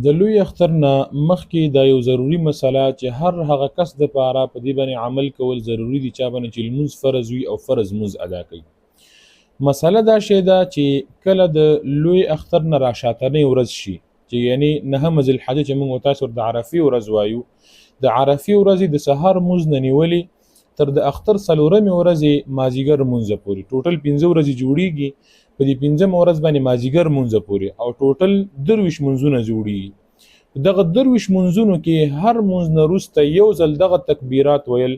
د لوی اختر نه مخکې دا یو ضروري مسله چې هر هغه کس دپاره په دې باندې عمل کول ضروري دي چا باندې چې لمونځ فرض وي او فرض لمونځ ادا کوي. مسله دا شی ده چې کله د لوی اختر نه راشاتنۍ ورځ شي چې یعنی نهمه ذوالحجه چې موږ تاسو د عرفې ورځ وایو، د عرفې ورځې د سهار لمونځ نه نیولې تر د اختر څلورمې ورځې مازدیګر لمونځ پورې ټوټل 15 ورځې جوړیږي. په دې 15مه ورځ باندې مازدیګر لمونځ پورې او ټوټل 23 لمونځونه جوړیږي. دغه 23 لمونځونو کې هر لمونځ نه وروسته یو ځل دغه تکبیرات ویل،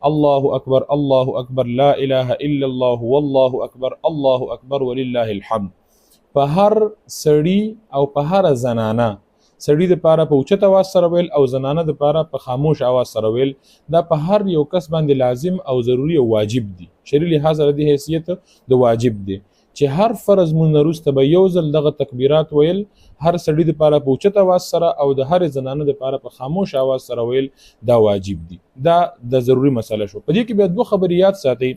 الله اکبر الله اکبر لا اله الا الله والله اکبر الله اکبر ولله الحمد. په هر سړی او په هر زنانه، سړی د پاره په اوچت اواز سره ویل او زنانه د پاره په خاموش اواز سره ویل، دا په هر یو کس باندې لازم او ضروری او واجب دي. شرعي لحاظ د حیثیت د واجب دي چې هر فرض مون وروسته به یو ځل دغه تکبیرات ویل، هر سړی د پاره په اوچت اواز سره او د هر زنانه د پاره په خاموش اواز سره ویل دا واجب دي. دا د ضروری مسله شو. په دې کې به دوه خبرې یاد ساتئ.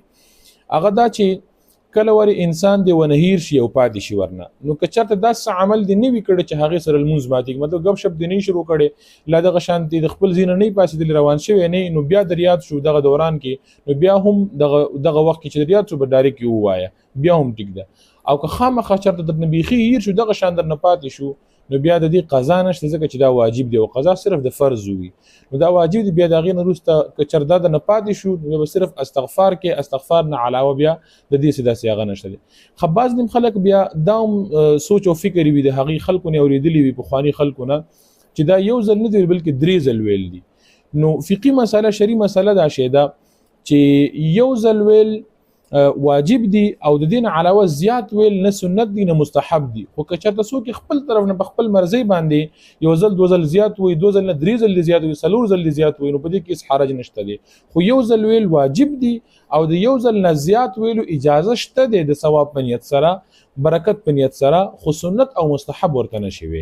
هغه دا چې کله وری انسان دی ونهیر شي او پاتې شي ورنه، نو که چېرته داسې عمل دی نه وي کړی چې هغې سره لمونځ ماتېږي، مطلب ګپ شپ دی نه شروع کړی، لا دغه شانتې د خپل ځای نه نه پاڅېدلی روان شوی نه، نو بیا در یاد شو دغه دوران کې، نو بیا هم دغه وخت کې چې در یاد شو به ډایرکټ یې ووایه، بیا هم ټیک ده. او که خامخا چېرته درنه بیخي هیر شو دغه شان درنه پاتې شو، نو بیا د دې قضا نشته ځکه چې دا واجب دی او قضا صرف د فرض وي، نو دا واجب دی. بیا د هغې نه وروسته که چېرته دا درنه پاتې شو نو به صرف استغفار کې، استغفار نه علاوه بیا د دې څه داسې هغه نشته دی. خو بعض نیم خلک بیا دا هم سوچ او فکر وي د هغې خلکو نه اورېدلي وي پخواني خلکو نه چې دا یو ځل نه دی بلکې 3 ځل ویل دي. نو فقهي مسله، شرعي مسله دا شی ده چې یو ځل ویل واجب دي او د دین علاوه زیات ویل نه سنت دي نه مستحب دي. خو که چېرته څوک خپل طرف نه په خپل مرضی باندې یو ځل 2 ځل زیات وي، 2 ځل نه 3 ځل زیات وي، 4 ځل زیات وي، نو په دې کې هیڅ حرج نشته دی. خو یو ځل ویل واجب دي او د یو ځل نه زیات ویلو اجازه شته دی د ثواب په نیت سره، برکت په نیت سره، خو سنت او مستحب ورته نشي ویل.